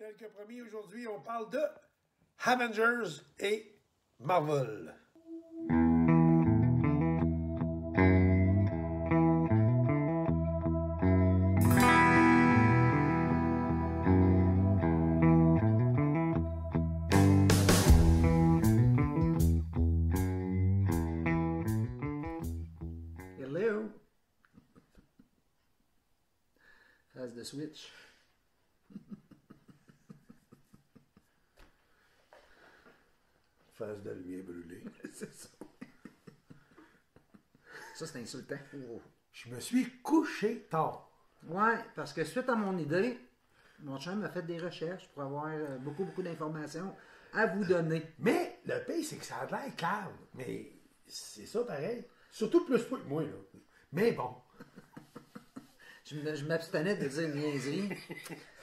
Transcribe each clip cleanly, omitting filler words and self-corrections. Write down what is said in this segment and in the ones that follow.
Tel que promis, aujourd'hui, on parle de Avengers et Marvel. Hello. Phase de Switch. Face de lumière brûlée. C'est ça. Ça, c'est insultant. Oh. Je me suis couché tard. Ouais, parce que suite à mon idée, mon chum a fait des recherches pour avoir beaucoup d'informations à vous donner. Mais le pire, c'est que ça a l'air calme. Mais c'est ça pareil. Surtout plus que moi, là. Mais bon. Je m'abstenais de dire niaiserie.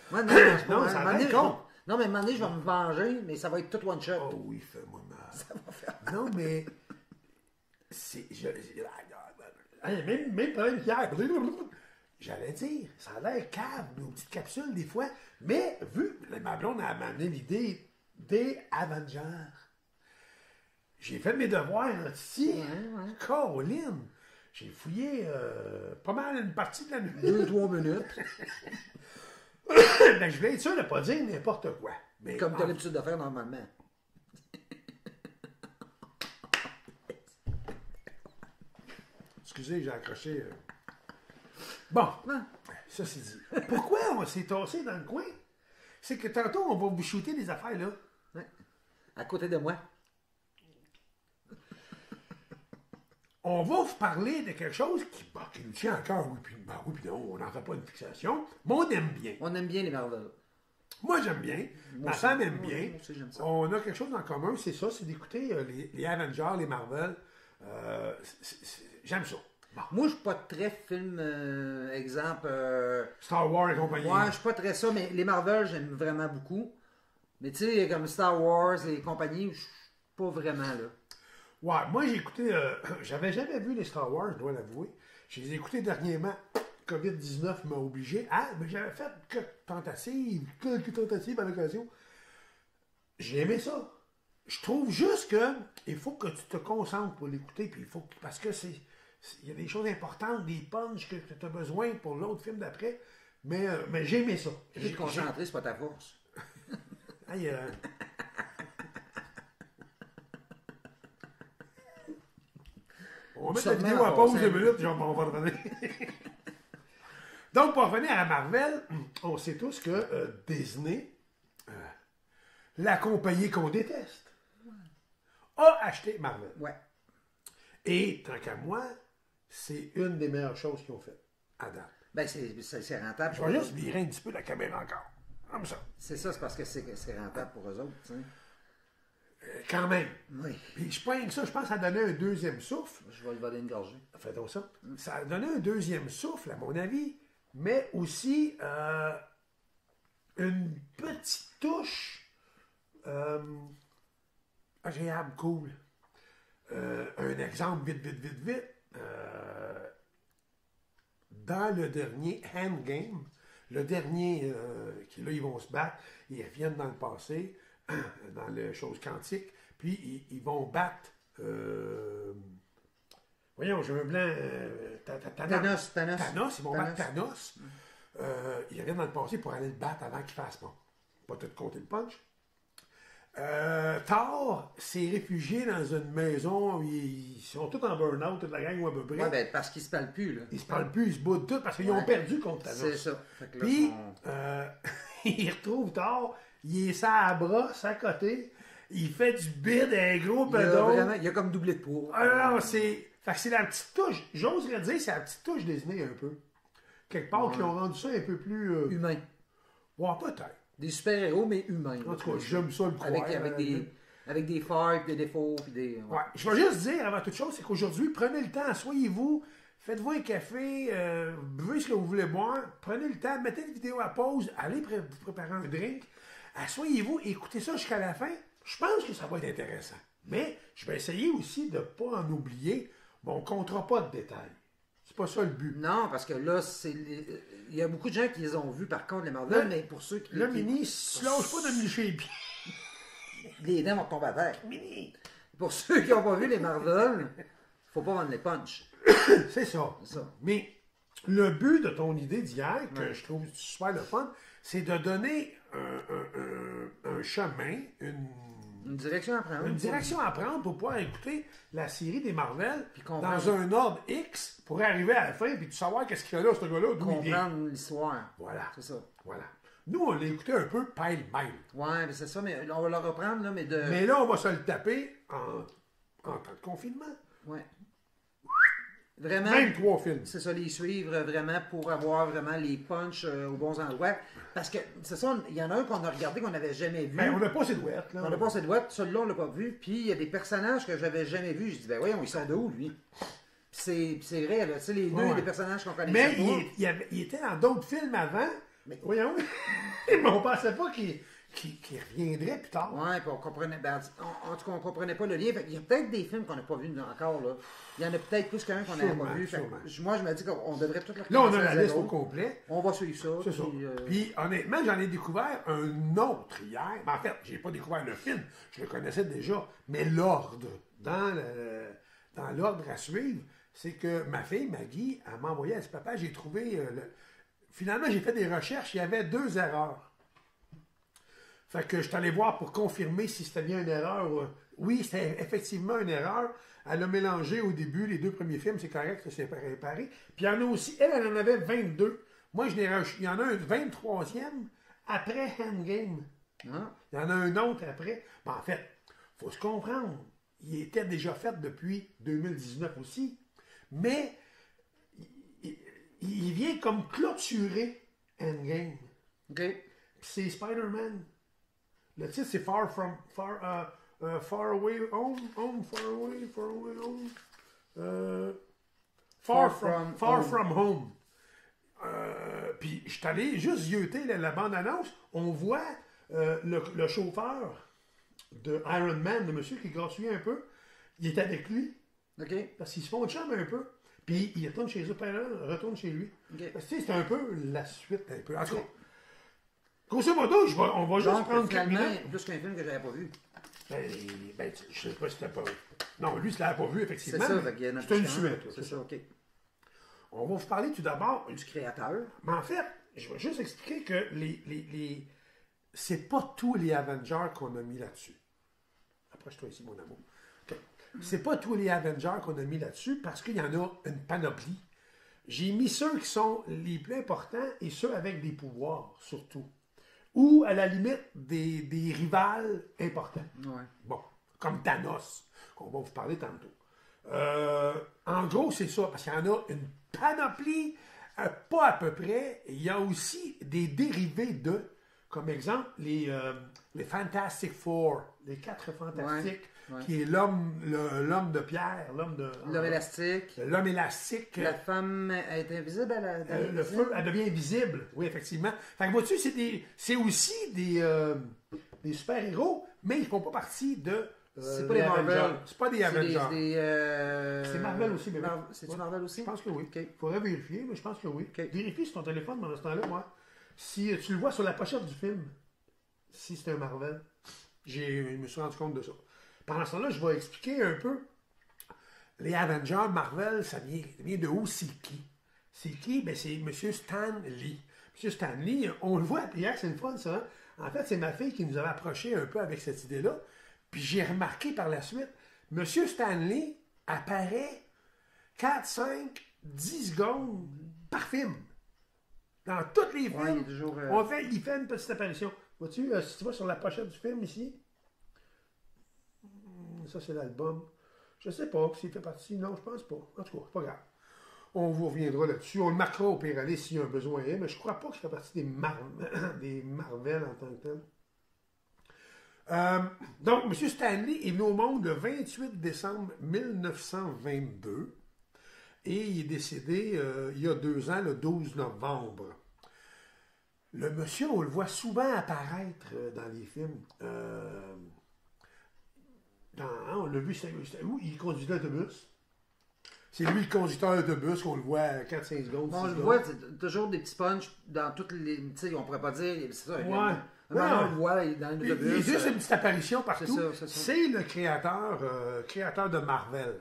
Moi, non, Non, ça a l'air con. Non, mais à un moment donné, je vais me venger, mais ça va être tout one shot. Oh oui, fais-moi mal. Ça va faire Non, mais. C'est. Même pendant hier. J'allais dire, ça a l'air calme, nos petites capsules, des fois. Mais, vu, ma blonde a amené l'idée des Avengers. J'ai fait mes devoirs ici. Ouais. Caroline. J'ai fouillé pas mal une partie de la nuit. 2-3 minutes. Ben, je voulais être sûr de ne pas dire n'importe quoi. Mais, Comme tu as l'habitude de faire normalement. Excusez, j'ai accroché. Bon, Ah. ça c'est dit. Pourquoi on s'est tassé dans le coin? C'est que tantôt, on va vous shooter des affaires là. Ouais. À côté de moi. On va vous parler de quelque chose qui nous tient à cœur. Oui, puis non, on n'en fait pas une fixation. Mais on aime bien. On aime bien les Marvel. Moi, j'aime bien. Ma aussi. femme aime Moi bien. aussi, j'aime ça. On a quelque chose en commun, c'est ça, c'est d'écouter les Avengers, les Marvel. J'aime ça. Bon. Moi, je suis pas très film, exemple. Star Wars et compagnie. Ouais, je suis pas très ça, mais les Marvel, j'aime vraiment beaucoup. Mais tu sais, comme Star Wars et compagnie, je suis pas vraiment là. Ouais, moi j'ai écouté, j'avais jamais vu les Star Wars, je dois l'avouer. Je les ai écoutés dernièrement. COVID-19 m'a obligé. Ah, mais j'avais fait quelques tentatives à l'occasion. J'ai aimé ça. Je trouve juste que il faut que tu te concentres pour l'écouter, puis parce que il y a des choses importantes, des punches que tu as besoin pour l'autre film d'après. Mais j'ai aimé ça. J'ai concentré, c'est pas ta force. Aïe, on va mettre la vidéo en pause 2 minutes, genre, on va revenir. Donc, pour revenir à Marvel, on sait tous que Disney, la compagnie qu'on déteste, a acheté Marvel. Ouais. Et, tant qu'à moi, c'est une des meilleures choses qu'ils ont faites à date. Ben, c'est rentable. Je vais juste virer un petit peu la caméra encore. Comme ça. C'est ça, c'est parce que c'est rentable pour eux autres, tu sais. Quand même. Oui. Puis je pense que ça, je pense que ça a donné un deuxième souffle. Je vais le voler une gorgée. Fais donc ça. Ça a donné un deuxième souffle, à mon avis, mais aussi une petite touche agréable, cool. Un exemple, vite. Dans le dernier Endgame, le dernier, là, ils vont se battre, ils reviennent dans le passé, dans les choses quantiques, puis ils vont battre... voyons, j'ai un blanc... Thanos. Ils vont battre Thanos. Ils reviennent dans le passé pour aller le battre avant qu'il fasse bon. Pas tout compter le punch. Thor s'est réfugié dans une maison, ils sont tous en burn-out, toute la gang ou à peu près. Ouais, ben, parce qu'ils se parlent plus, là. Ils se parlent plus, ils se boutent tous parce qu'ils ont perdu contre Thanos. C'est ça. Fait que là, Puis, ils retrouvent Thor, il est ça à brosse à côté, il fait du bide un gros pedon. il y a comme doublé de poids. Ah non, c'est la petite touche, j'oserais dire, c'est la petite touche Disney un peu. Quelque part, qui ont rendu ça un peu plus... Humain. Ouais, peut-être. Des super-héros, mais humains. En tout cas, j'aime ça le croire. Avec des failles, des défauts, puis des... Ouais. Je vais juste dire, avant toute chose, c'est qu'aujourd'hui, prenez le temps, asseyez-vous, faites-vous un café, buvez ce que vous voulez boire, prenez le temps, mettez la vidéo à pause, allez vous préparer un drink, asseyez-vous, écoutez ça jusqu'à la fin. Je pense que ça va être intéressant. Mais je vais essayer aussi de ne pas en oublier, mais on ne comptera pas de détails. C'est pas ça le but. Non, parce que là, il y a beaucoup de gens qui les ont vus, par contre, les Marvel, Là, mais pour ceux qui... Là, Mini, si tu lâches pas de me licher les pieds. Les dents vont tomber à terre. Mini! Pour ceux qui n'ont pas vu les Marvel, faut pas vendre les punch. C'est ça. C'est ça. Mais le but de ton idée d'hier, que je trouve super le fun, c'est de donner un chemin, Une direction à prendre. une direction à prendre pour pouvoir écouter la série des Marvel comprendre. dans un ordre X pour arriver à la fin et savoir qu'est-ce qu'il y a là, ce gars-là, d'où il vient. Comprendre l'histoire. Voilà. C'est ça. Voilà. Nous, on l'a écouté un peu pêle-mêle. Ouais, mais c'est ça, mais on va le reprendre, là, mais de... Mais là, on va se le taper en temps de confinement. Ouais. Vraiment, 23 films. c'est ça, les suivre vraiment pour avoir vraiment les punchs aux bons endroits. Parce que, c'est ça, il y en a un qu'on a regardé qu'on n'avait jamais vu. Ben, on n'a pas ces douettes, là. On n'a pas cette boîte, celui-là, on l'a pas vu. Puis il y a des personnages que j'avais jamais vus. Je dis, ben voyons, ils sont de où, lui? Puis c'est vrai, là, tu sais, les deux, il y a des personnages qu'on connaissait Mais pas. il était dans d'autres films avant. Mais voyons, mais on pensait pas qu'il reviendrait plus tard. Ouais, puis on comprenait, ben, en tout cas, on comprenait pas le lien. Fait il y a peut-être des films qu'on n'a pas vus encore, là. Il y en a peut-être plus qu'un qu'on n'avait pas vu. Fait moi, je me dis qu'on devrait tout le Là, on a la liste au complet. On va suivre ça. C'est ça. Puis, honnêtement, j'en ai découvert un autre hier. Mais en fait, j'ai pas découvert le film. Je le connaissais déjà. Mais l'ordre, dans l'ordre à suivre, c'est que ma fille, Maggie, elle m'a envoyé, elle dit, papa, j'ai trouvé... Finalement, j'ai fait des recherches. Il y avait 2 erreurs. Fait que je suis allé voir pour confirmer si c'était bien une erreur. Oui, c'était effectivement une erreur. Elle a mélangé au début les 2 premiers films, c'est correct, c'est réparé. Puis il y en a aussi, elle en avait 22. Moi, il y en a un 23e après Endgame. Ah. Il y en a un autre après. Ben, en fait, il faut se comprendre. Il était déjà fait depuis 2019 aussi. Mais il vient comme clôturer Endgame. OK. Puis c'est Spider-Man. Le titre, c'est Far Away Home. Far From Home. Puis je suis allé juste zioter la bande-annonce. On voit le chauffeur de Iron Man, le monsieur qui est grassouillé un peu. Il est avec lui. OK. Parce qu'ils se font chum un peu. Puis il retourne chez eux, puis retourne chez lui. Okay. Parce que c'est un peu la suite, un peu. En tout cas, grosso modo, on va juste prendre 4 minutes. Plus qu'un film que j'avais pas vu. Je sais pas si t'as pas... Non, lui, tu l'avais pas vu, effectivement. C'est ça, c'est une suite. C'est ça, OK. On va vous parler tout d'abord du créateur. Mais en fait, je vais juste expliquer que c'est pas tous les Avengers qu'on a mis là-dessus. Approche-toi ici, mon amour. Okay. C'est pas tous les Avengers qu'on a mis là-dessus parce qu'il y en a une panoplie. J'ai mis ceux qui sont les plus importants et ceux avec des pouvoirs, surtout. Ou, à la limite, des rivales importants. Ouais. Bon, comme Thanos, qu'on va vous parler tantôt. En gros, c'est ça, parce qu'il y en a une panoplie, pas à peu près. Il y a aussi des dérivés de, comme exemple, les Fantastic Four, les 4 fantastiques, qui est l'homme de pierre, l'homme élastique. L'homme élastique. La femme est invisible, le feu, elle devient invisible. Oui, effectivement. Fait que vois-tu, c'est aussi des super-héros, mais ils font pas partie de. C'est pas des Marvel. C'est pas des Avengers. C'est Marvel aussi, bébé. C'est-tu Marvel aussi? Je pense que oui. Okay. Il faudrait vérifier, mais je pense que oui. Okay. Vérifie sur ton téléphone pendant ce temps-là, moi. Si tu le vois sur la pochette du film, si c'est un Marvel, je me suis rendu compte de ça. Pendant ce temps-là, je vais expliquer un peu. Les Avengers, Marvel, ça vient de où? C'est qui? C'est qui? Ben, c'est M. Stan Lee. M. Stan Lee, on le voit hier, c'est une fun, ça. Hein? En fait, c'est ma fille qui nous avait approché un peu avec cette idée-là. Puis j'ai remarqué par la suite, M. Stan Lee apparaît 4, 5, 10 secondes par film. Dans tous les films, il est toujours, il fait une petite apparition. Vois-tu, si tu vas sur la pochette du film ici, ça c'est l'album. Je sais pas s'il fait partie. Non, je pense pas. En tout cas, c'est pas grave. On vous reviendra là-dessus. On le marquera au pire aller s'il y a un besoin. Mais je crois pas qu'il fait partie des Marvel en tant que tel. Donc, M. Stanley est venu au monde le 28 décembre 1922 et il est décédé il y a 2 ans, le 12 novembre. Le monsieur, on le voit souvent apparaître dans les films. On l'a vu, il conduit l'autobus. C'est lui le conducteur d'autobus, qu'on le voit à 4-5 secondes. On le voit, toujours des petits punchs dans toutes les. Tu sais, on pourrait pas dire. C'est ça. Ouais. On le voit dans l'autobus. Il y a juste une petite apparition partout. C'est ça. C'est le créateur de Marvel,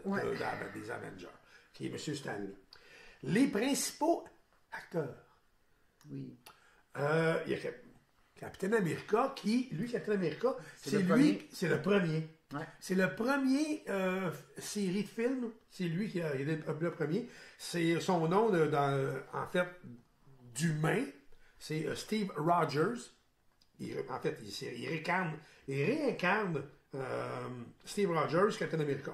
des Avengers, qui est M. Stanley. Les principaux acteurs. Oui. Il y a Captain America qui, lui, Captain America, c'est le premier. Ouais. C'est le premier série de films. C'est lui qui a été le premier. C'est son nom, en fait, d'humain. C'est Steve Rogers. En fait, il réincarne Steve Rogers, Captain America.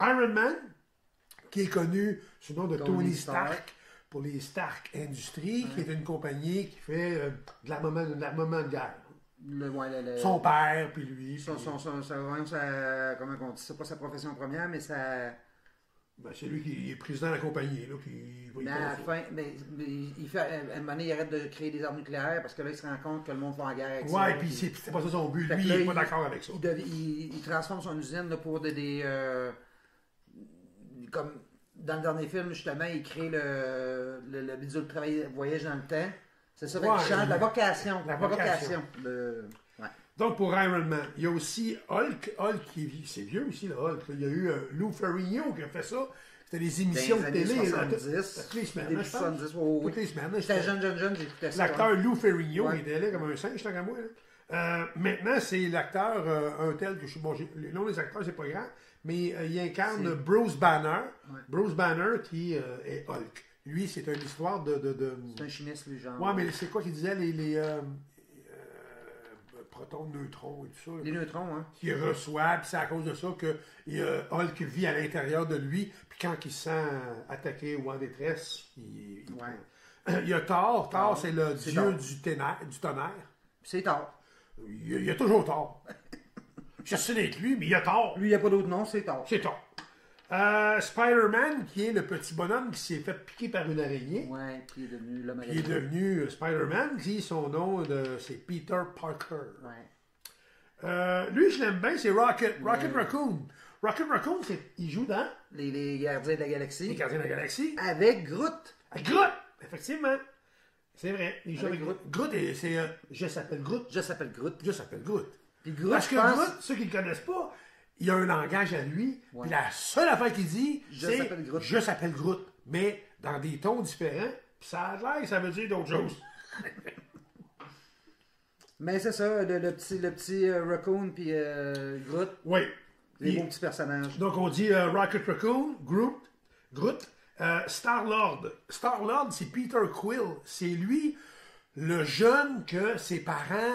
Iron Man, qui est connu sous le nom de Tony Stark, pour les Stark Industries, qui est une compagnie qui fait de l'armement de guerre. Son père, puis lui. Comment on dit ça? Pas sa profession première, mais ça. Ben, c'est lui qui est président de la compagnie. Là, puis mais à la fin, il fait, à un moment donné, il arrête de créer des armes nucléaires parce que là, il se rend compte que le monde va en guerre avec ça. Ouais, puis c'est pas ça son but. Lui, il n'est pas d'accord avec ça. Il transforme son usine là, pour comme dans le dernier film, justement, il crée le bidule de voyage dans le temps. C'est ça, qu'il change la vocation. La vocation. Donc, pour Iron Man, il y a aussi Hulk. Hulk, c'est vieux aussi, le Hulk. Il y a eu Lou Ferrigno qui a fait ça. C'était des émissions de télé. Toutes les semaines, je pense. Toutes les semaines. J'étais jeune, j'écoutais ça. L'acteur Lou Ferrigno, il était là comme un singe, tant qu'à moi. Maintenant, c'est l'acteur, un tel que je suis... Bon, le nom des acteurs, c'est pas grave, mais il incarne Bruce Banner. Ouais. Bruce Banner qui est Hulk. Lui, c'est une histoire de... C'est un chimiste, lui, genre. Ouais, mais c'est quoi qu'il disait, les protons, neutrons et tout ça. Les neutrons, hein. Qu'il reçoit, puis c'est à cause de ça que Hulk vit à l'intérieur de lui, puis quand il se sent attaqué ou en détresse, il y a Thor. Thor, c'est le dieu du tonnerre. C'est Thor. Il y a toujours Thor. Je sais d'être lui, mais il y a Thor. Lui, il n'y a pas d'autre nom, c'est Thor. C'est Thor. Spider-Man, qui est le petit bonhomme qui s'est fait piquer par une araignée. Ouais, qui est devenu l'homme araignée. Qui est devenu Spider-Man, qui son nom, c'est Peter Parker. Ouais. Lui, je l'aime bien, c'est Rocket Raccoon. Rocket Raccoon, il joue dans... Les Gardiens de la Galaxie. Les Gardiens de la Galaxie. Avec Groot. Avec Groot, effectivement. C'est vrai. Il joue avec Groot. Groot, c'est... Je s'appelle Groot. Je s'appelle Groot. Puis Groot, parce que Groot, ceux qui ne le connaissent pas, il a un langage à lui. Ouais. Puis la seule affaire qu'il dit, c'est « Je s'appelle Groot ». Mais dans des tons différents. Puis ça a l'air, ça veut dire d'autres choses. Mais c'est ça, le petit Raccoon puis Groot. Oui. Les beaux petits personnages. Donc on dit Rocket Raccoon, Groot, Star-Lord. Star-Lord, c'est Peter Quill. C'est lui, le jeune que ses parents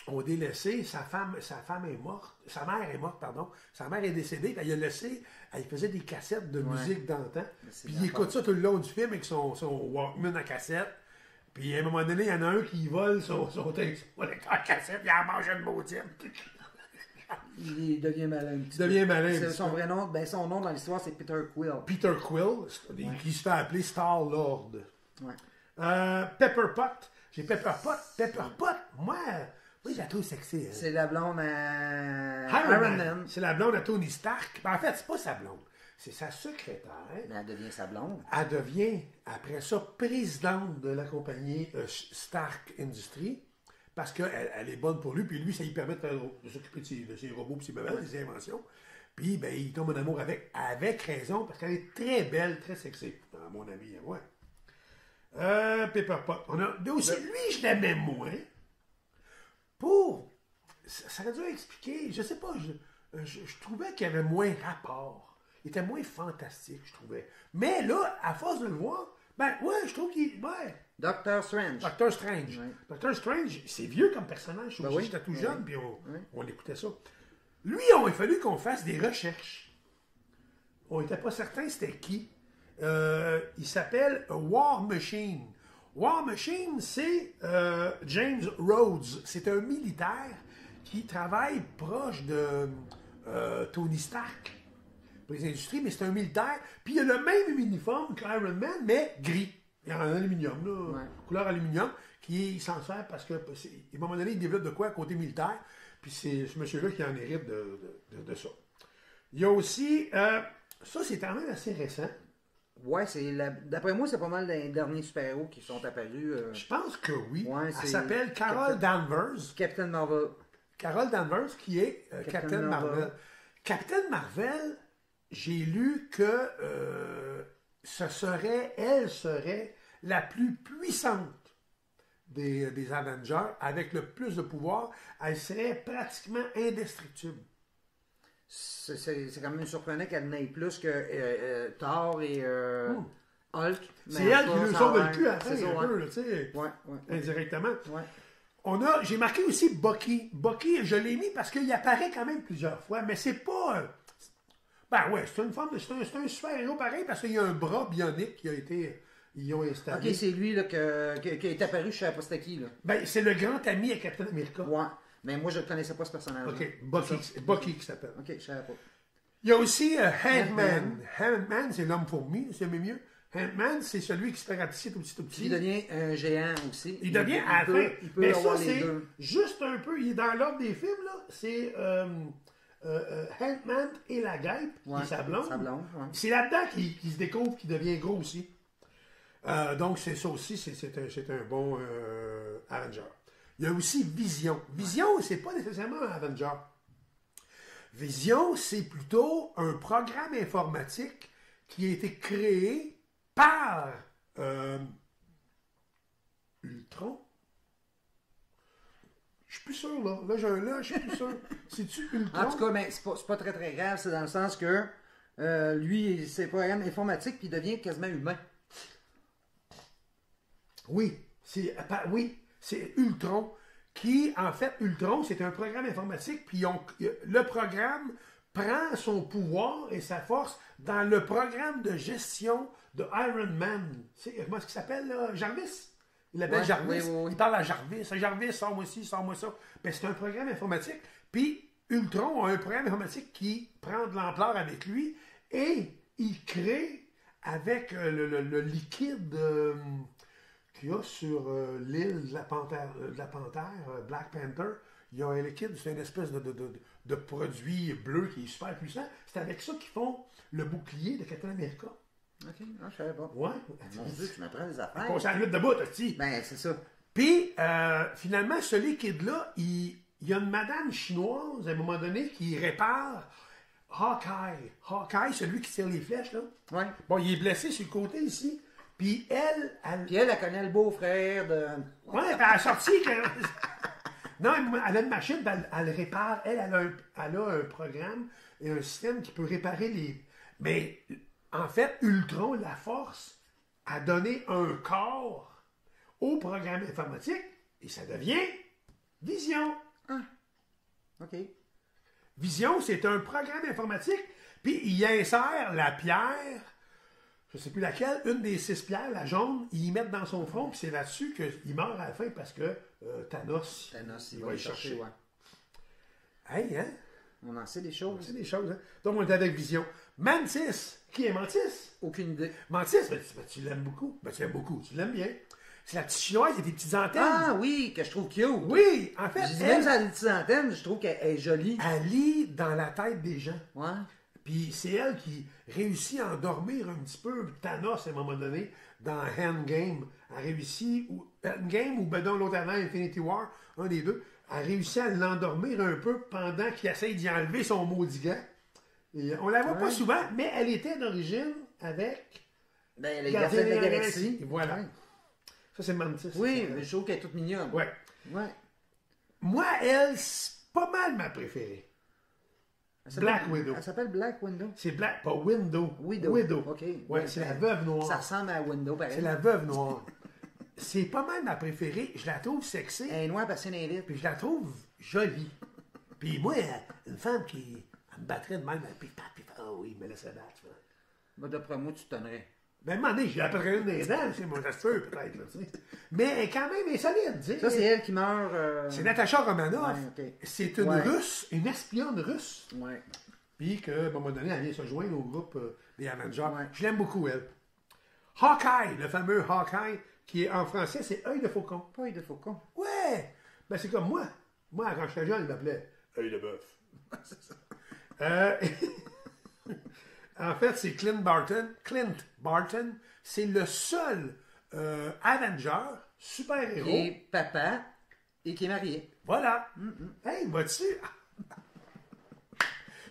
ont délaissé. Sa femme est morte. Sa mère est morte, pardon. Sa mère est décédée. Elle a laissé. Elle faisait des cassettes de musique d'antan. Puis il écoute ça tout le long du film avec son Walkman à cassette. Puis à un moment donné, il y en a un qui vole son lecteur à cassette. Il en mange une maudite. Il devient malin. C'est son vrai nom. Ben, son nom dans l'histoire, c'est Peter Quill. Peter Quill, qui se fait appeler Star-Lord. Ouais. Pepper Pot. J'ai Pepper Pot. Pepper Pot, moi, je la trouve sexy. Hein. C'est la blonde à Iron Man. C'est la blonde à Tony Stark. Ben, en fait, c'est pas sa blonde. C'est sa secrétaire. Mais elle devient sa blonde. Elle devient, après ça, présidente de la compagnie Stark Industries. Parce qu'elle est bonne pour lui, puis lui, ça lui permet de s'occuper de ses robots, puis ses bébés, de ses inventions. Puis, ben, il tombe en amour avec raison, parce qu'elle est très belle, très sexy, à mon avis. Ouais. Pepper Pot. Aussi, lui, je l'aimais moins. Ça aurait dû expliquer, je sais pas, je trouvais qu'il y avait moins rapport. Il était moins fantastique, je trouvais. Mais là, à force de le voir, ben, ouais, je trouve qu'il... Ouais. Doctor Strange. Ouais. Doctor Strange, c'est vieux comme personnage. J'étais tout jeune, puis on écoutait ça. Lui, il a fallu qu'on fasse des recherches. On n'était pas certain c'était qui. Il s'appelle War Machine. War Machine, c'est James Rhodes. C'est un militaire qui travaille proche de Tony Stark pour les industries, mais c'est un militaire. Puis il a le même uniforme qu'Iron Man, mais gris. Il y a un aluminium, là, couleur aluminium, qui s'en sert parce que, à un moment donné, il développe de quoi côté militaire, puis c'est ce monsieur-là qui en hérite de ça. Il y a aussi Ça, c'est quand même assez récent. Ouais, d'après moi, c'est pas mal les derniers super-héros qui sont apparus. Je pense que oui. Ouais, Elle s'appelle Carol Danvers. Captain Marvel. Carol Danvers, qui est Captain Marvel. Captain Marvel, j'ai lu que elle serait la plus puissante des Avengers, avec le plus de pouvoir. Elle serait pratiquement indestructible. C'est quand même surprenant qu'elle n'ait plus que Thor et Hulk. C'est elle qui nous sauve le cul à la fin, un peu, tu sais, indirectement. Ouais. J'ai marqué aussi Bucky. Bucky, je l'ai mis parce qu'il apparaît quand même plusieurs fois, mais c'est pas... Ben ouais, c'est une forme de... C'est un super-héros pareil, parce qu'il y a un bras bionique qui a été... Ils ont installé. Ok, c'est lui là, qui est apparu, je sais pas c'était qui. Là. Ben, c'est le grand ami à Captain America. Ouais. Mais moi, je ne connaissais pas ce personnage. OK, Bucky qui s'appelle. OK, je savais pas. Il y a aussi Ant-Man. Ant-Man, c'est l'homme fourmi, c'est mieux. Ant-Man, c'est celui qui se fait rapetisser tout petit. Il devient un géant aussi. Il devient à la fin. Il peut Mais avoir ça, les c'est deux. juste un peu. Il est dans l'ordre des films, là. C'est Ant-Man et la guêpe, qui est sa blonde. Ouais. C'est là-dedans qu'il se découvre, qu'il devient gros aussi. Donc, c'est ça aussi, c'est un bon Avenger. Il y a aussi Vision. Vision, c'est pas nécessairement un Avenger. Vision, c'est plutôt un programme informatique qui a été créé par Ultron. Je suis plus sûr, là. Là, je suis plus sûr. C'est-tu Ultron? En tout cas, mais c'est pas très très grave. C'est dans le sens que lui, c'est un programme informatique puis il devient quasiment humain. Oui, c'est Ultron. Qui, en fait, Ultron, c'est un programme informatique, puis le programme prend son pouvoir et sa force dans le programme de gestion de Iron Man. Comment est-ce qu'il s'appelle, là? Jarvis? Il l'appelle Jarvis. Oui. Il parle à Jarvis. Jarvis, sors-moi ci, sors-moi ça. Ben, c'est un programme informatique. Puis, Ultron a un programme informatique qui prend de l'ampleur avec lui et il crée avec le liquide... qu'il y a sur l'île de la Panthère, Black Panther, il y a un liquide, c'est une espèce de produit bleu qui est super puissant. C'est avec ça qu'ils font le bouclier de Captain America. OK, je savais pas. Ouais. Mon Dieu, tu m'apprends des affaires. On s'en lutte debout, aussi. Ben, c'est ça. Puis, finalement, ce liquide-là, il y a une madame chinoise, à un moment donné, qui répare Hawkeye. Hawkeye, celui qui tire les flèches, là. Ouais. Bon, il est blessé sur le côté, ici. Puis elle... Puis elle connaît le beau-frère de... Ouais, elle a sorti que... Non, elle a une machine, elle répare. Elle a un programme et un système qui peut réparer les... Mais, en fait, Ultron, la force, a donné un corps au programme informatique et ça devient Vision. Ah, OK. Vision, c'est un programme informatique, puis il insère la pierre... Je ne sais plus laquelle, une des 6 pierres, la jaune, ils y mettent dans son front, puis c'est là-dessus qu'il meurt à la fin parce que Thanos il va le chercher. Ouais. Hey, hein? On en sait des choses. On sait des choses, hein? Donc, on est avec Vision. Mantis. Qui est Mantis? Aucune idée. Mantis, tu l'aimes beaucoup. Tu l'aimes beaucoup, tu l'aimes bien. C'est la petite chinoise avec des petites antennes. Ah oui, que je trouve cute. Oui, en fait. Même si elle a des petites antennes, je trouve qu'elle est jolie. Elle lit dans la tête des gens. Ouais. Puis c'est elle qui réussit à endormir un petit peu Thanos à un moment donné dans Endgame. Elle réussit, Endgame ou ben dans l'autre avant, Infinity War, un des deux, elle réussit à l'endormir un peu pendant qu'il essaye d'y enlever son maudit gant. Et on la voit pas souvent, mais elle était d'origine avec... Ben, les gardiens de la galaxie. Et voilà. Ouais. Ça, c'est Mantis. Oui, mais je trouve qu'elle est toute mignonne. Ouais. Ouais. Moi, elle, c'est pas mal ma préférée. Black Widow. Elle s'appelle Black Widow. C'est Black, pas Widow. Widow. OK. Ouais, c'est la veuve noire. Ça ressemble à Window, pareil. C'est la veuve noire. C'est pas mal ma préférée. Je la trouve sexy. Elle est noire parce qu'elle est vite. Puis je la trouve jolie. Puis moi, une femme qui elle me battrait de même, puis ah oui, me laisserait battre. Bah, d'après moi, tu t'donnerais. Ben, à un moment donné, j'ai appris une des dents, c'est mon astuce, peut-être, là, tu sais. Mais elle est quand même elle est solide, tu sais. Ça, c'est elle qui meurt. C'est Natasha Romanoff. Ouais, okay. C'est une Russe, une espionne russe. Ouais. Puis qu'à un moment donné, elle vient se joindre au groupe des Avengers. Ouais. Je l'aime beaucoup, elle. Hawkeye, le fameux Hawkeye, qui est en français, c'est Œil de Faucon. Pas Œil de Faucon. Ouais! Ben, c'est comme moi. Moi, quand j'étais jeune, il m'appelait Œil de Bœuf. C'est ça. En fait, c'est Clint Barton. Clint Barton, c'est le seul Avenger, super-héros. Qui est papa et qui est marié. Voilà. Hey, vas-tu?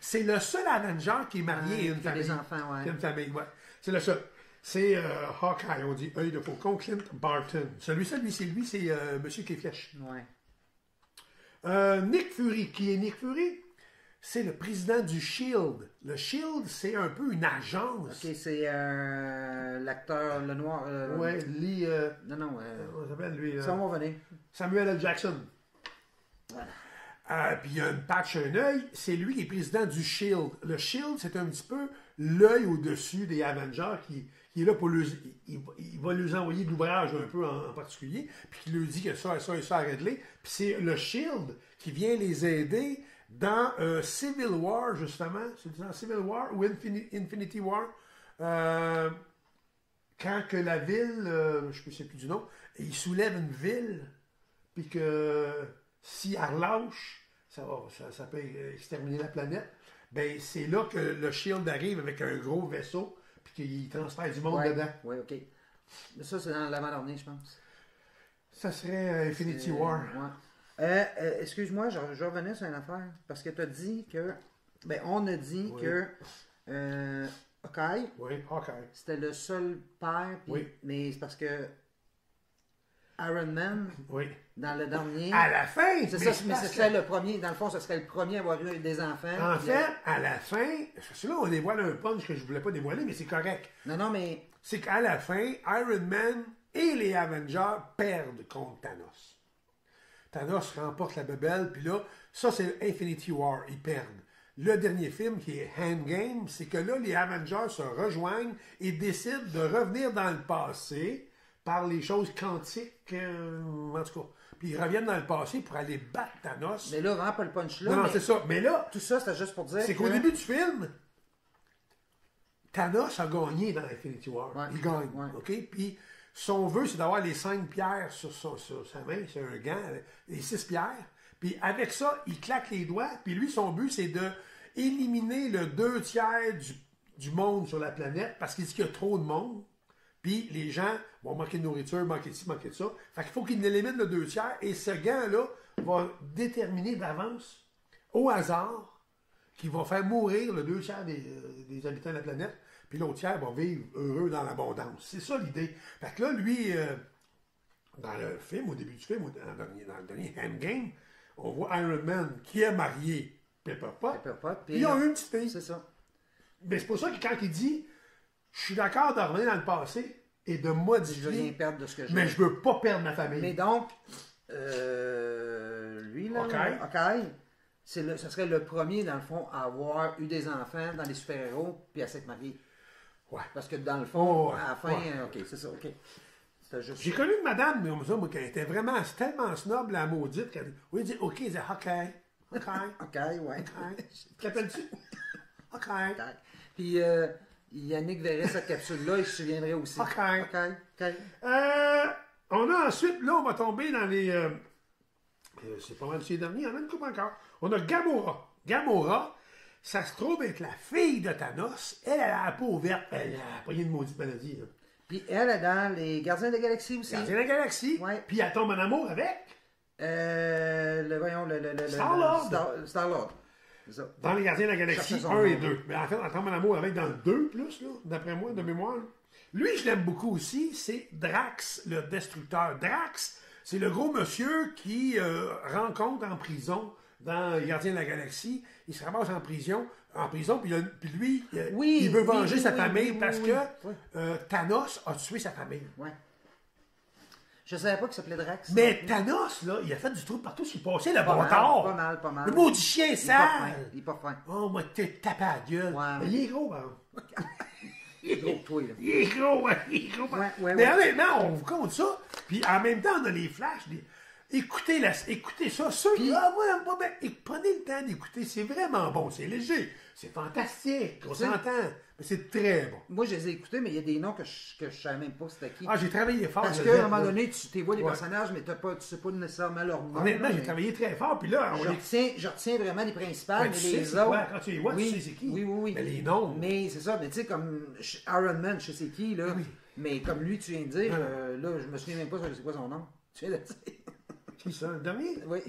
C'est le seul Avenger qui est marié et une famille. Des enfants, ouais. Qui a une famille, ouais. C'est le seul. C'est Hawkeye, on dit œil de faucon, Clint Barton. Celui-ci, c'est lui, c'est Monsieur qui est flèche. Ouais. Nick Fury. Qui est Nick Fury? C'est le président du SHIELD. Le SHIELD, c'est un peu une agence. Ok, c'est l'acteur, le noir. Ouais, Lee. Non. On s'appelle lui. Ça va venir. Samuel L. Jackson. Voilà. Puis il y a une patch, un œil. C'est lui qui est président du SHIELD. Le SHIELD, c'est un petit peu l'œil au-dessus des Avengers qui est là pour il va lui envoyer de l'ouvrage un peu en particulier, puis qui lui dit que ça et ça et ça à régler. Puis c'est le SHIELD qui vient les aider dans Civil War, justement. C'est dans Civil War ou Infinity War. Quand que la ville, je ne sais plus du nom, il soulève une ville, puis que si elle relâche, ça peut exterminer la planète. Ben c'est là que le SHIELD arrive avec un gros vaisseau, puis qu'il transfère du monde dedans. Oui, ok. Mais ça, c'est dans l'avant-dernier, je pense. Ça serait Infinity War. Ouais. Excuse-moi, je revenais sur une affaire. Parce que tu as dit que. Ben, on a dit que. Hawkeye. Oui, Hawkeye. C'était le seul père. Puis, oui. Mais c'est parce que. Iron Man. Oui. Dans le dernier. À la fin! C'est ça, mais ce serait le premier. Dans le fond, ce serait le premier à avoir eu des enfants. En fait, à la fin. Parce que là, on dévoile un punch que je voulais pas dévoiler, mais c'est correct. Non, mais. C'est qu'à la fin, Iron Man et les Avengers perdent contre Thanos. Thanos remporte la bebelle, puis là, ça c'est Infinity War, ils perdent. Le dernier film, qui est Endgame, c'est que là, les Avengers se rejoignent et décident de revenir dans le passé par les choses quantiques, en tout cas. Puis ils reviennent dans le passé pour aller battre Thanos. Mais là, vraiment pas le punch là. Non, c'est ça. Mais là, tout ça, c'était juste pour dire c'est qu'au début du film, Thanos a gagné dans Infinity War. Ouais. Il gagne, ouais. OK? Puis son vœu, c'est d'avoir les 5 pierres sur sa main, c'est un gant, les 6 pierres. Puis avec ça, il claque les doigts. Puis lui, son but, c'est de éliminer le 2 tiers du monde sur la planète parce qu'il dit qu'il y a trop de monde. Puis les gens vont manquer de nourriture, manquer de ci, manquer de ça. Fait qu'il faut qu'il élimine le 2 tiers. Et ce gant-là va déterminer d'avance, au hasard, qu'il va faire mourir le 2 tiers des habitants de la planète. Puis l'autre tiers va vivre heureux dans l'abondance. C'est ça l'idée. Fait que là, lui, dans le film, au début du film, dans le dernier Endgame, on voit Iron Man qui est marié Pepper Pot. Puis ils ont eu une petite fille. C'est ça. Mais c'est pour ça que quand il dit je suis d'accord de revenir dans le passé et de modifier. Je veux rien perdre de ce que j'ai. Mais je veux pas perdre ma famille. Mais donc, lui, là, Hawkeye, ce serait le premier, dans le fond, à avoir eu des enfants dans les super-héros puis à s'être marié. Ouais. Parce que dans le fond, à la fin, ok, c'est ça, ok. Juste... J'ai connu une madame, mais moi, qui était vraiment tellement snob, la maudite, qu'elle dit OK, elle dit Hawkeye. Hawkeye. Hawkeye, ouais. T'appelles-tu? Hawkeye. Puis Yannick verrait cette capsule-là, il se souviendrait aussi. Hawkeye. Ok. On a ensuite, là, on va tomber dans les. C'est pas mal ces derniers, il y en a une couple encore. On a Gamora. Gamora, ça se trouve être la fille de Thanos. Elle a la peau verte. Elle a pas eu une maudite maladie. Là. Puis elle est dans les Gardiens de la Galaxie aussi. Gardiens de la Galaxie. Ouais. Puis elle tombe en amour avec. Star-Lord. Star-Lord. Dans les Gardiens de la Galaxie 1 et 2. Mais en fait, elle tombe en amour avec dans le 2 plus, là, d'après moi, de mémoire. Lui, je l'aime beaucoup aussi. C'est Drax, le Destructeur. Drax, c'est le gros monsieur qui rencontre en prison dans les Gardiens de la Galaxie. Il se ramasse en prison, puis lui, il veut venger sa famille parce que Thanos a tué sa famille. Ouais. Je savais pas qu'il s'appelait Drax. Mais Thanos, là, il a fait du trou partout ce qui passait, le bâtard. Pas mal. Le maudit chien sale. Il est pas fin. Oh, moi, t'es tapé à la gueule. Ouais. Mais il est gros, hein. Il est gros, toi, là. Il est gros, ouais. Ouais. Mais honnêtement, on vous compte ça. Puis en même temps, on a les flashs. écoutez ça. Ceux qui, prenez le temps d'écouter. C'est vraiment bon. C'est léger. C'est fantastique. On s'entend. Mais c'est très bon. Moi, je les ai écoutés, mais il y a des noms que je savais même pas c'était qui. Ah, j'ai travaillé fort. Parce qu'à un moment donné, tu vois les personnages, mais tu sais pas nécessairement leur nom. Honnêtement, j'ai travaillé très fort. Puis là, je retiens vraiment les principales, mais les autres. Quand tu les vois, tu sais c'est qui. Oui. Mais les noms. Mais c'est ça. Mais tu sais, comme Iron Man, je sais c'est qui, là. Oui. Mais comme lui, tu viens de dire, là, je me souviens même pas c'est quoi son nom. Tu viens de dire. Qui ça, le dernier? Oui.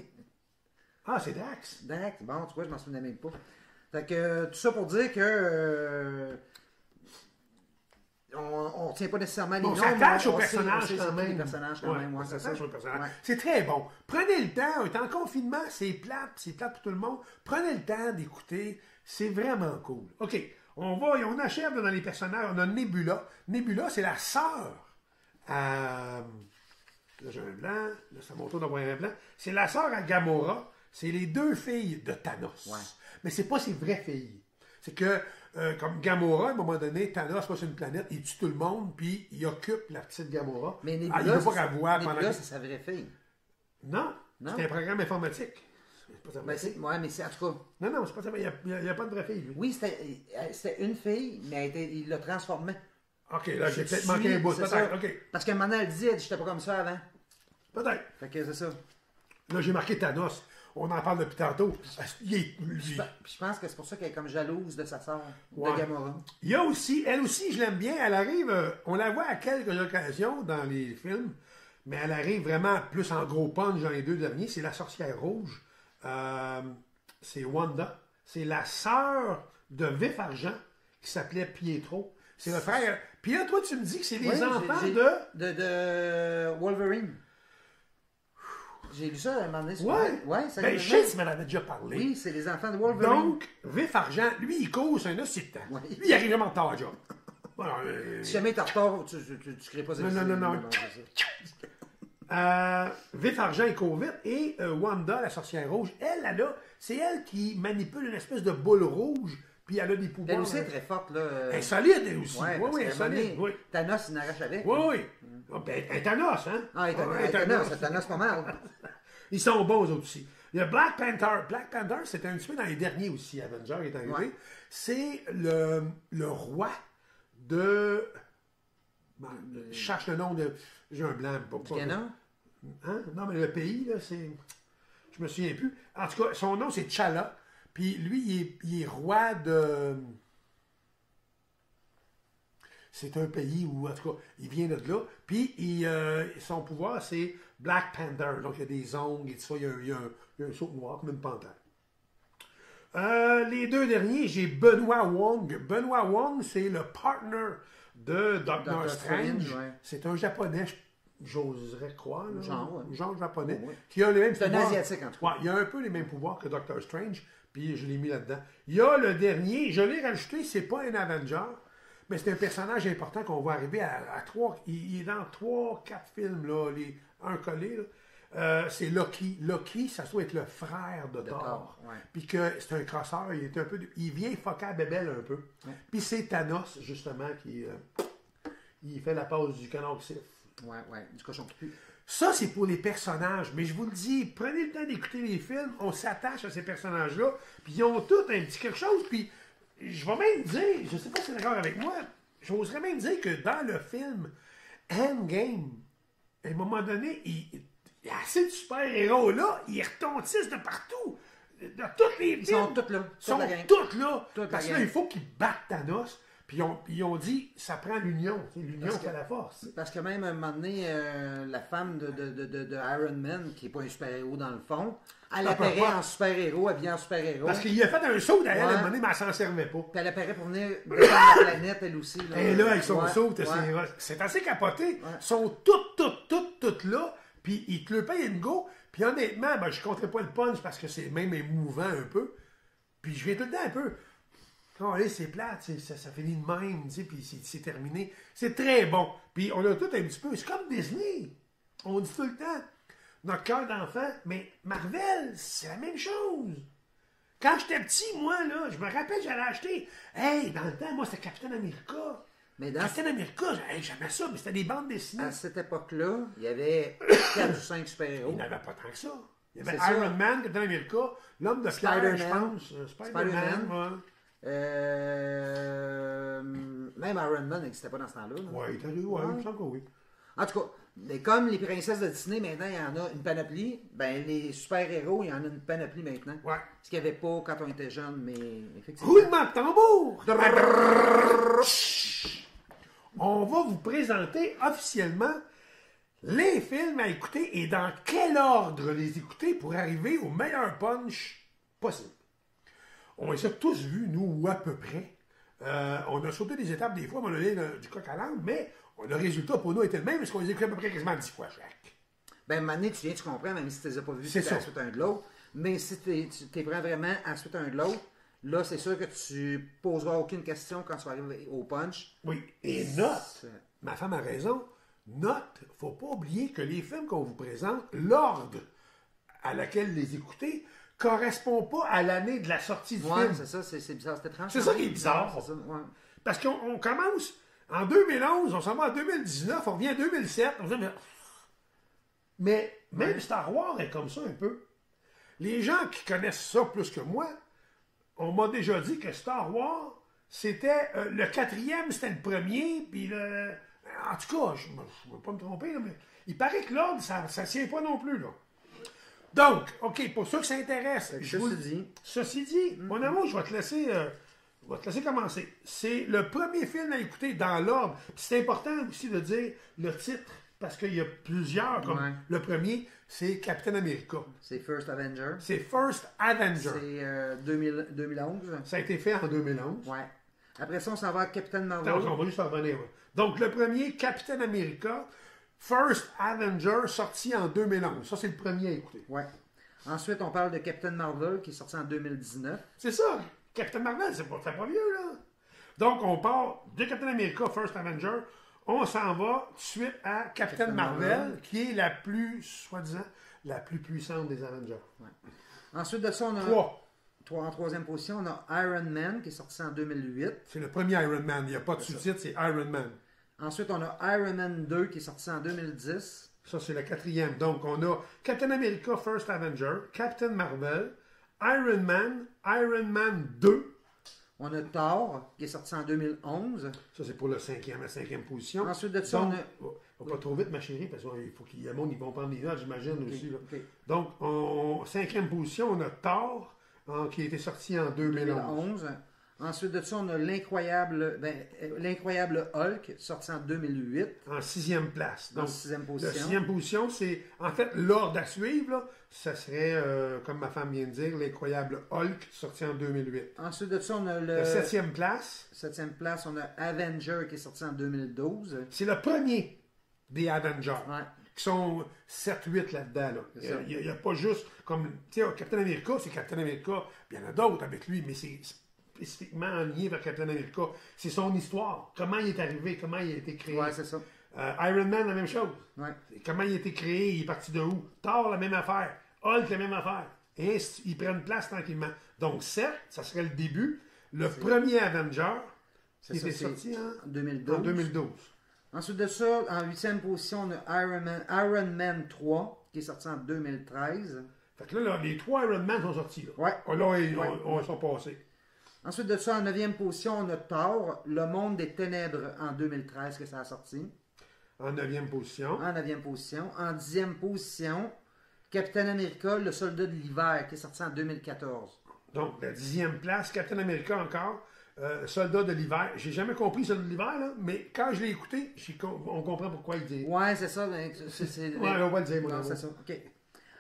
Ah, c'est Dax. Dax, bon, tu vois, je m'en souvenais même pas. Fait que tout ça pour dire que on retient pas nécessairement les noms. On s'attache aux personnages quand même. On s'attache aux personnages. C'est très bon. Prenez le temps. On est en confinement, c'est plate pour tout le monde. Prenez le temps d'écouter. C'est vraiment cool. OK. On achève dans les personnages. On a Nebula. Nebula, c'est la sœur à... Là, j'ai un blanc. Là, c'est mon tour d'avoir un blanc. C'est la sœur à Gamora. C'est les deux filles de Thanos. Ouais. Mais c'est pas ses vraies filles. C'est que, comme Gamora, à un moment donné, Thanos passe sur une planète, il tue tout le monde, puis il occupe la petite Gamora. Mais Nebula, il veut pas qu'elle voie Nebula, c'est sa vraie fille. Non. C'est un programme informatique. Mais c'est en tout cas. Non, c'est pas ça. Il n'y a pas de vraie fille. Lui. Oui, c'était une fille, mais il l'a transformée. OK, là, j'ai peut-être manqué un bout. Peut-être, OK. Parce qu'à un moment donné, elle dit, j'étais pas comme ça avant. Peut-être. Fait que c'est ça. Là, j'ai marqué Thanos. On en parle depuis tantôt. Puis je pense que c'est pour ça qu'elle est comme jalouse de sa sœur, ouais. de Gamora. Il y a aussi, elle aussi, je l'aime bien. Elle arrive, on la voit à quelques occasions dans les films, mais elle arrive vraiment plus en gros punch dans les deux derniers. C'est la sorcière rouge. C'est Wanda. C'est la sœur de Vif Argent qui s'appelait Pietro. C'est le frère. Puis là, toi, tu me dis que c'est les enfants de Wolverine. J'ai lu ça à un moment donné. Ouais, ça ben, je m'en avais déjà parlé. Oui, c'est les enfants de Wolverine. Donc, Vif Argent, lui, il cause un aussi de temps. Ouais. Lui, il arrive vraiment tard à job. Voilà, si jamais t'es en retard, tu crées pas ça. Non. Vif Argent, il court vite. Et Wanda, la sorcière rouge, c'est elle qui manipule une espèce de boule rouge. Puis elle a des pouvoirs. Elle aussi est très forte, là. Elle est solide, elle aussi. Oui, elle est solide. Oui. Thanos, il n'arrache avec. Oui. Ben, elle est Thanos, hein? Ah, Thanos, pas mal. Ils sont bons, eux autres aussi. Il y a Black Panther. Black Panther, c'était un petit peu dans les derniers aussi. Avenger est arrivé. Ouais. C'est le roi de... Je cherche le nom de... J'ai un blanc. Ghana? Hein? Non, mais le pays, là, c'est... Je me souviens plus. En tout cas, son nom, c'est T'Challa. Puis lui, il est roi de... C'est un pays où, en tout cas, il vient de là. Puis son pouvoir, c'est Black Panther. Donc, il y a des ongles et tout ça. Il y a un saut noir comme une panthère. Les deux derniers, j'ai Benoît Wong. Benoît Wong, c'est le partner de Doctor Strange. Ouais. C'est un japonais, j'oserais croire. Là, genre japonais. Ouais. Qui a les mêmes pouvoirs. C'est un asiatique, en tout cas. Ouais, il a un peu les mêmes pouvoirs que Doctor Strange. Puis je l'ai mis là-dedans. Il y a le dernier, je l'ai rajouté, c'est pas un Avenger, mais c'est un personnage important qu'on va arriver à 3. Il est dans 3-4 films, là, un collé. C'est Loki. Loki, ça doit être le frère de Thor. Ouais. Puis que c'est un crosseur, il vient foquer à Bébel un peu. Ouais. Puis c'est Thanos, justement, qui il fait la pause du canon qui siffle. Ouais, du cochon qui pue. Ça, c'est pour les personnages. Mais je vous le dis, prenez le temps d'écouter les films, on s'attache à ces personnages-là, puis ils ont tous un petit quelque chose, puis je vais même dire, je ne sais pas si c'est d'accord avec moi, j'oserais même dire que dans le film Endgame, à un moment donné, il y a assez de super-héros-là, ils retentissent de partout. De tous les films. Ils sont tous là. Ils sont tous là. Parce que là, il faut qu'ils battent Thanos. Puis ils ont dit, ça prend l'union. L'union fait la force. Parce que même à un moment donné, la femme de Iron Man, qui n'est pas un super-héros dans le fond, elle apparaît en super-héros, elle vient en super-héros. Parce qu'il a fait un saut derrière à un moment donné, mais elle s'en servait pas. Puis elle apparaît pour venir défendre la planète, elle aussi. Là. Et là, avec son saut, c'est assez capoté. Ouais. Ils sont toutes là, puis ils te le payent une go. Puis honnêtement, je ne compterai pas le punch parce que c'est même émouvant un peu. Puis je viens tout le temps un peu... Oh, allez, c'est plate, ça finit de même, puis c'est terminé. C'est très bon. Puis on a tout un petit peu. C'est comme Disney. On dit tout le temps, notre cœur d'enfant, mais Marvel, c'est la même chose. Quand j'étais petit, moi, là, je me rappelle, j'allais acheter. Hey, dans le temps, moi, c'était Captain America. Mais Captain America, j'aimais ça, mais c'était des bandes dessinées. À cette époque-là, il y avait 4 ou 5 super-héros. Il n'y en avait pas tant que ça. Il y avait C'est Iron ça. Man, Captain America, l'homme de pierre, je pense. Spider-Man. Ouais. Même Iron Man n'existait pas dans ce temps-là. Ouais, il me semble que oui. En tout cas, mais comme les princesses de Disney, maintenant, il y en a une panoplie, ben les super-héros, il y en a une panoplie maintenant. Ouais. Ce qu'il n'y avait pas quand on était jeune, mais effectivement. Roulement de tambour! On va vous présenter officiellement les films à écouter et dans quel ordre les écouter pour arriver au meilleur punch possible. On les a tous vus, nous, ou à peu près. On a sauté des étapes des fois, on a donné du coq à l'âne, mais le résultat pour nous était le même parce qu'on les écoutait à peu près quasiment 10 fois chaque. Ben, à un moment donné, tu comprends, même si tu ne les as pas vus C'est à la suite un de l'autre. Mais si tu es prends vraiment à la suite un de l'autre, là, c'est sûr que tu poseras aucune question quand tu vas arriver au punch. Oui, et note, ma femme a raison, note, faut pas oublier que les films qu'on vous présente, l'ordre à laquelle les écouter, correspond pas à l'année de la sortie du film. C'est ça, c'est bizarre, c'est étrange. C'est ça qui est bizarre. C'est ça, ouais. Parce qu'on commence en 2011, on s'en va en 2019, on revient en 2007, on se dit, mais même Star Wars est comme ça un peu. Les gens qui connaissent ça plus que moi, on m'a déjà dit que Star Wars, c'était le 4e, c'était le premier, puis le... En tout cas, je ne veux pas me tromper, là, mais il paraît que l'ordre, ça ne tient pas non plus, là. Donc, OK, pour ceux qui s'intéressent, ceci dit, mon amour, je vais te laisser commencer. C'est le premier film à écouter dans l'ordre. C'est important aussi de dire le titre, parce qu'il y a plusieurs, comme le premier, c'est Captain America. C'est First Avenger. C'est First Avenger. C'est 2011. Ça a été fait en 2011. Ouais. Après ça, on s'en va à Captain Marvel. Attends, on va juste en revenir. Ouais. Donc, le premier, Captain America, First Avenger, sorti en 2011. Ça, c'est le premier à écouter. Ouais. Ensuite, on parle de Captain Marvel, qui est sorti en 2019. C'est ça. Captain Marvel, c'est pas vieux, là. Donc, on part de Captain America, First Avenger. On s'en va tout de suite à Captain Marvel, qui est la plus, soi-disant, la plus puissante des Avengers. Ouais. Ensuite de ça, on a... En troisième position, on a Iron Man, qui est sorti en 2008. C'est le premier Iron Man. Il n'y a pas de sous-titre, c'est Iron Man. Ensuite, on a Iron Man 2, qui est sorti en 2010. Ça, c'est le 4e. Donc, on a Captain America, First Avenger, Captain Marvel, Iron Man 2. On a Thor, qui est sorti en 2011. Ça, c'est pour la 5e position. Ensuite de ça, donc, on a... pas trop vite, ma chérie, parce qu'il faut qu'il y ait monde, ils vont prendre des notes, j'imagine, aussi. Là. Okay. Donc, en 5e position, on a Thor, qui a été sorti en 2011. Ensuite de ça, on a l'incroyable Hulk, sorti en 2008. En 6e place. Donc, en 6e position. La 6e position, c'est en fait l'ordre à suivre. Là, ça serait, comme ma femme vient de dire, l'incroyable Hulk, sorti en 2008. Ensuite de ça, on a la 7e place. 7e place, on a Avenger, qui est sorti en 2012. C'est le premier des Avengers. Ouais. Qui sont 7-8 là-dedans. Là. Il n'y a pas juste comme. Tu sais, Captain America, c'est Captain America. Puis il y en a d'autres avec lui, mais c'est spécifiquement en lien avec Captain America. C'est son histoire. Comment il est arrivé, comment il a été créé. Ouais, c'est ça. Iron Man, la même chose. Ouais. Comment il a été créé, il est parti de où. Thor, la même affaire. Hulk, la même affaire. Et ils prennent place tranquillement. Donc, certes, ça serait le début. Le premier Avenger, qui était sorti en 2012. Ensuite de ça, en 8e position, on a Iron Man 3, qui est sorti en 2013. Fait que là, les 3 Iron Man sont sortis. Là. Ouais. Là, ils sont passés. Ensuite de ça, en 9e position, on a Thor, Le Monde des Ténèbres, en 2013, que ça a sorti. En 9e position. En 9e position. En 10e position, Captain America, Le Soldat de l'Hiver, qui est sorti en 2014. Donc, la 10e place, Captain America encore. Soldat de l'hiver. J'ai jamais compris Soldat de l'hiver, là, mais quand je l'ai écouté, on comprend pourquoi il dit. Ouais, c'est ça. Ouais, on va le dire, moi. C'est ça. OK.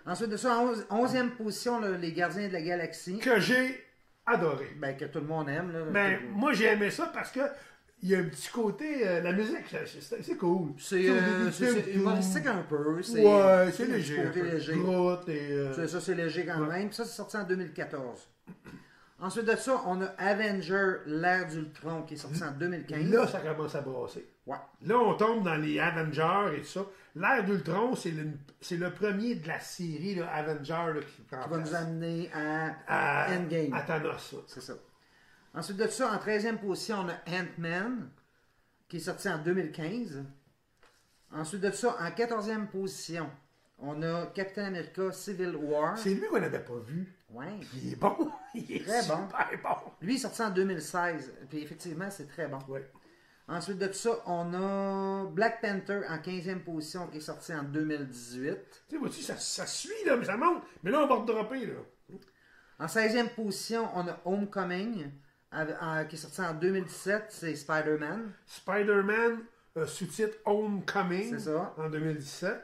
Ensuite de ça, en 11e position, Les Gardiens de la Galaxie. Que j'ai adoré. Ben, que tout le monde aime. Là, moi, j'ai aimé ça parce que il y a un petit côté, la musique, c'est cool. C'est humoristique un peu. Ouais, c'est léger. C'est léger quand même. Puis ça, c'est sorti en 2014. Ensuite de ça, on a Avenger, l'ère d'Ultron, qui est sorti en 2015. Là, ça commence à brasser. Ouais. Là, on tombe dans les Avengers et tout ça. L'ère d'Ultron, c'est le premier de la série là, Avenger là, qui va nous amener à Endgame. À Thanos. C'est ça. Ensuite de ça, en 13e position, on a Ant-Man, qui est sorti en 2015. Ensuite de ça, en 14e position, on a Captain America Civil War. C'est lui qu'on n'avait pas vu. Ouais. Il est bon. Il est Très bon. super bon. Lui, il est sorti en 2016. Puis effectivement, c'est très bon. Ouais. Ensuite de ça, on a Black Panther en 15e position qui est sorti en 2018. Tu sais, vois-tu, ça suit, là, mais ça monte. Mais là, on va redropper, là. En 16e position, on a Homecoming qui est sorti en 2017. C'est Spider-Man. Spider-Man, sous-titre Homecoming. C'est ça. En 2017.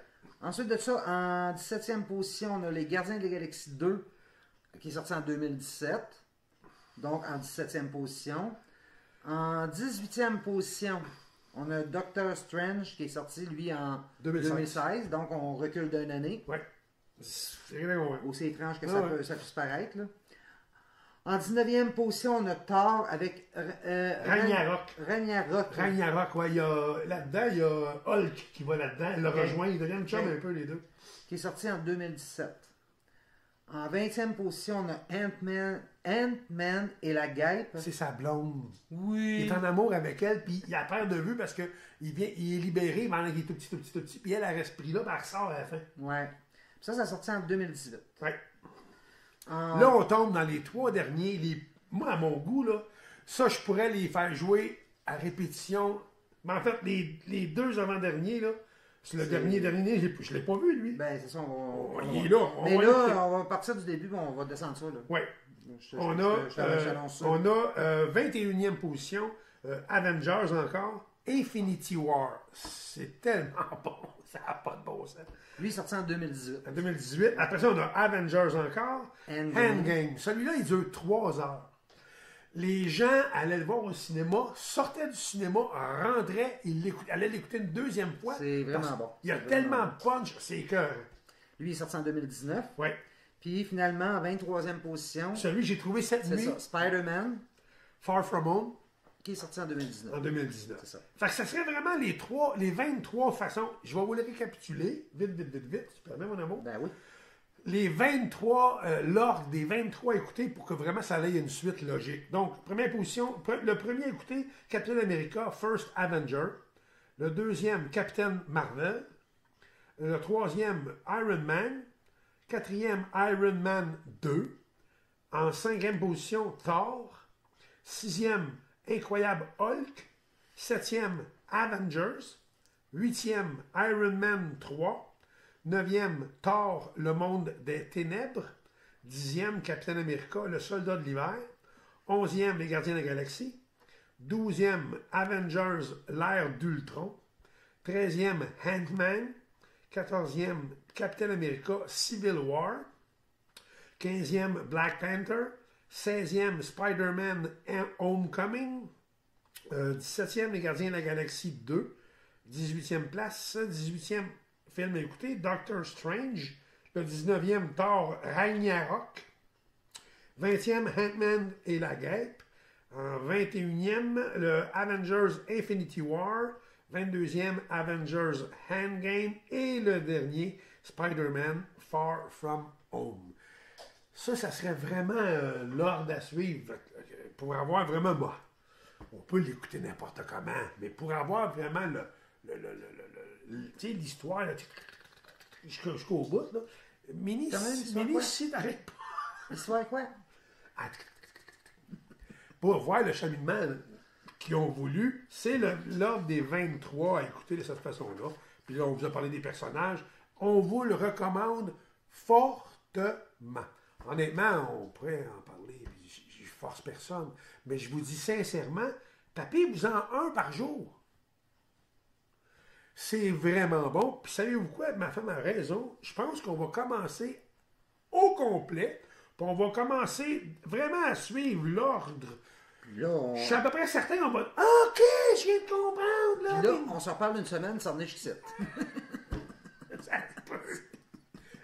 Ensuite de ça, en 17e position, on a Les Gardiens de la Galaxie 2 qui est sorti en 2017. Donc en 17e position. En 18e position, on a Doctor Strange qui est sorti, lui, en 2016. Donc, on recule d'une année. Ouais. C'est vrai, ouais. Aussi étrange que ça puisse paraître. Là. En 19e position, on a Thor avec Ragnarok. Ragnarok, ouais. Là-dedans, il y a Hulk qui va là-dedans. Il le rejoint. Ils deviennent chum un peu, les deux. Qui est sorti en 2017. En 20e position, on a Ant-Man et la guêpe. C'est sa blonde. Oui. Il est en amour avec elle, puis il a peur de vue parce qu'il il est libéré pendant qu'il est tout petit, puis elle reste pris là, puis elle ressort à la fin. Ouais. Ça a sorti en 2018. Ouais. Là, on tombe dans les 3 derniers. Moi, à mon goût, là, ça, je pourrais les faire jouer à répétition. Mais en fait, les 2 avant-derniers, là, c'est le dernier, je ne l'ai pas vu, lui. Ben, c'est ça, il est là. Mais là, on va partir du début, on va descendre ça. Oui. On a 21e position, Avengers encore, Infinity War. C'est tellement bon, ça n'a pas de bon sens. Lui, il est sorti en 2018. En 2018. Après ça, on a Avengers encore, Endgame. Celui-là, il dure 3 heures. Les gens allaient le voir au cinéma, sortaient du cinéma, rentraient, allaient l'écouter une deuxième fois. C'est vraiment bon. Il y a tellement de punch, c'est que... Lui, il est sorti en 2019. Oui. Puis finalement, en 23e position. Celui que j'ai trouvé cette nuit. C'est ça, Spider-Man. Far From Home. Qui est sorti en 2019. En 2019. C'est ça. Fait que ça serait vraiment les 23 façons. Je vais vous les récapituler. Vite. Tu permets, mon amour? Ben oui. Les 23, l'ordre des 23 écoutés pour que vraiment ça aille une suite logique. Donc, première position, le premier écouté, Captain America, First Avenger. Le deuxième, Captain Marvel. Le troisième, Iron Man. Quatrième, Iron Man 2. En 5e position, Thor. 6e, Incroyable Hulk. 7e, Avengers. 8e, Iron Man 3. 9e, Thor, le monde des ténèbres. 10e, Captain America, le soldat de l'hiver. 11e, les gardiens de la galaxie. 12e, Avengers, l'ère d'Ultron. 13e, Ant-Man. 14e, Captain America, Civil War. 15e, Black Panther. 16e, Spider-Man Homecoming. 17e, les gardiens de la galaxie 2. 18e place. 18e, film à écouter, Doctor Strange. Le 19e, Thor Ragnarok. 20e, Ant-Man et la guêpe. En 21e, le Avengers Infinity War. 22e, Avengers Endgame. Et le dernier, Spider-Man Far From Home. Ça serait vraiment l'ordre à suivre. Pour avoir vraiment... Bon, on peut l'écouter n'importe comment, mais pour avoir vraiment tu sais, l'histoire, jusqu'au bout, là. Mini, si t'arrêtes pas. L'histoire quoi? Pour voir le cheminement qu'ils ont voulu, c'est l'ordre des 23 à écouter de cette façon-là. Puis là, on vous a parlé des personnages. On vous le recommande fortement. Honnêtement, on pourrait en parler, puis je force personne. Mais je vous dis sincèrement, tapez-vous-en un par jour. C'est vraiment bon. Puis savez-vous quoi? Ma femme a raison. Je pense qu'on va commencer au complet. Puis on va commencer vraiment à suivre l'ordre. Là, je suis à peu près certain qu'on va... OK, je viens de comprendre. Là, puis là on s'en parle une semaine, ça en est jusqu'ici.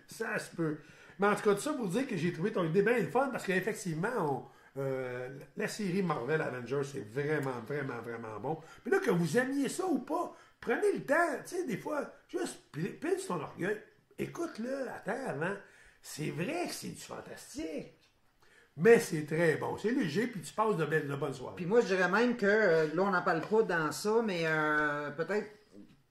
Ça se peut. Mais en tout cas, tout ça pour dire que j'ai trouvé ton idée bien le fun parce qu'effectivement, la série Marvel Avengers, c'est vraiment, vraiment, vraiment bon. Puis là, que vous aimiez ça ou pas, prenez le temps, tu sais, des fois, juste pile sur ton orgueil. Écoute-le, attends avant. C'est vrai que c'est du fantastique. mais c'est très bon. C'est léger, puis tu passes de bonnes soirées. Puis moi, je dirais même que, là, on n'en parle pas dans ça, mais peut-être,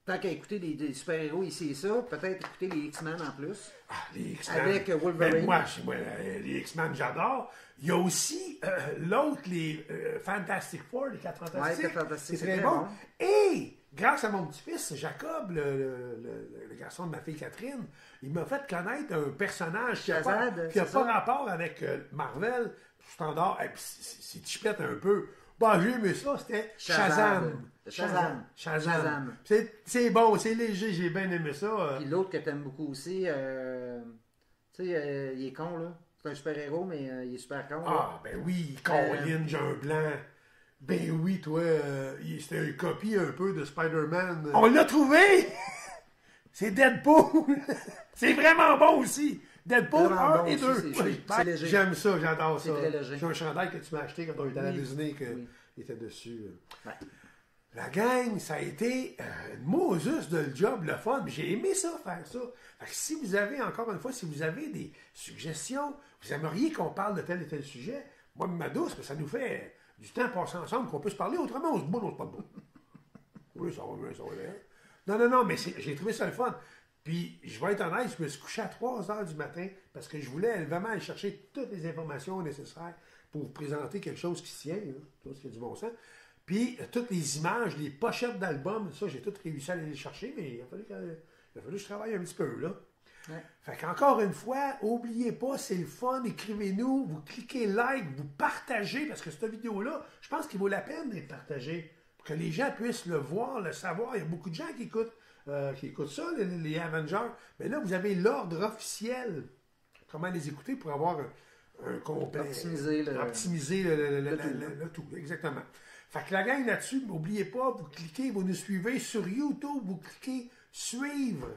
tant qu'à écouter des super-héros ici et ça, peut-être écouter les X-Men en plus. Ah, les X-Men. Avec Wolverine. Ben, moi, les X-Men, j'adore. Il y a aussi l'autre, les Fantastic Four, les 4 Fantastiques. Ouais, 4 Fantastiques, c'est très bon. Et grâce à mon petit-fils, Jacob, le garçon de ma fille Catherine, il m'a fait connaître un personnage qui n'a pas rapport avec Marvel, standard. Et puis, c'est chipette un peu. Bah, j'ai aimé ça, c'était Shazam. C'est bon, c'est léger, j'ai bien aimé ça. Puis l'autre que t'aimes beaucoup aussi, tu sais, il est con, là. C'est un super-héros, mais il est super con. Ah, ben oui, Colin, Jean Blanc. Ben oui, toi, c'était une copie un peu de Spider-Man. On l'a trouvé! C'est Deadpool! C'est vraiment bon aussi! Deadpool 1 et 2. C'est léger. J'aime ça, j'adore ça. C'est très léger. J'ai un chandail que tu m'as acheté quand on était à la Disney, il était dessus. Ouais. La gang, ça a été une Moses de le job, le fun. J'ai aimé ça, faire ça. Fait que si vous avez, encore une fois, si vous avez des suggestions, vous aimeriez qu'on parle de tel et tel sujet, moi, ma douce, ça nous fait du temps passé ensemble, qu'on peut se parler autrement, on se boit, on se parle pas. Oui, ça va bien, ça va bien. Non, mais j'ai trouvé ça le fun. Puis, je vais être honnête, je me suis couché à 3 heures du matin parce que je voulais vraiment aller chercher toutes les informations nécessaires pour vous présenter quelque chose qui tient, tout ce qui a du bon sens. Puis, toutes les images, les pochettes d'albums, ça, j'ai tout réussi à aller les chercher, mais il a fallu que je travaille un petit peu, là. Ouais. Fait qu'encore une fois, n'oubliez pas, c'est le fun, écrivez-nous, vous cliquez like, vous partagez, parce que cette vidéo-là, je pense qu'il vaut la peine d'être partagée, pour que les gens puissent le voir, le savoir. Il y a beaucoup de gens qui écoutent ça, les Avengers. Mais là, vous avez l'ordre officiel. Comment les écouter pour avoir un complet. Optimiser le tout, exactement. Fait que la gang là-dessus, n'oubliez pas, vous cliquez, vous nous suivez sur YouTube, vous cliquez suivre.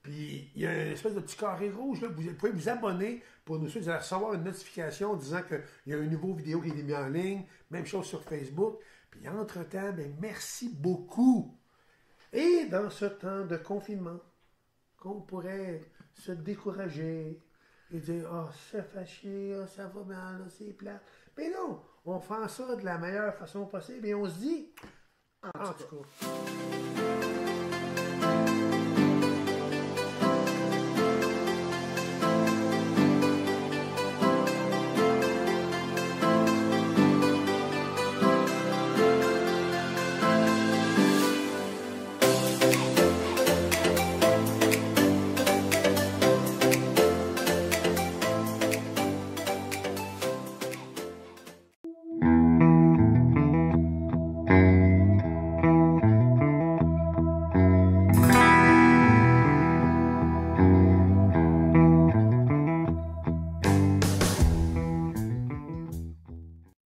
Puis, il y a une espèce de petit carré rouge, là, vous pouvez vous abonner pour nous suivre. Vous allez recevoir une notification disant qu'il y a une nouvelle vidéo qui est mise en ligne. Même chose sur Facebook. Puis, entre-temps, ben, merci beaucoup. Et dans ce temps de confinement, qu'on pourrait se décourager et dire « Ah, oh, ça fait chier, oh, ça va mal, oh, c'est plat. » Mais non, on fait ça de la meilleure façon possible et on se dit « En tout cas... »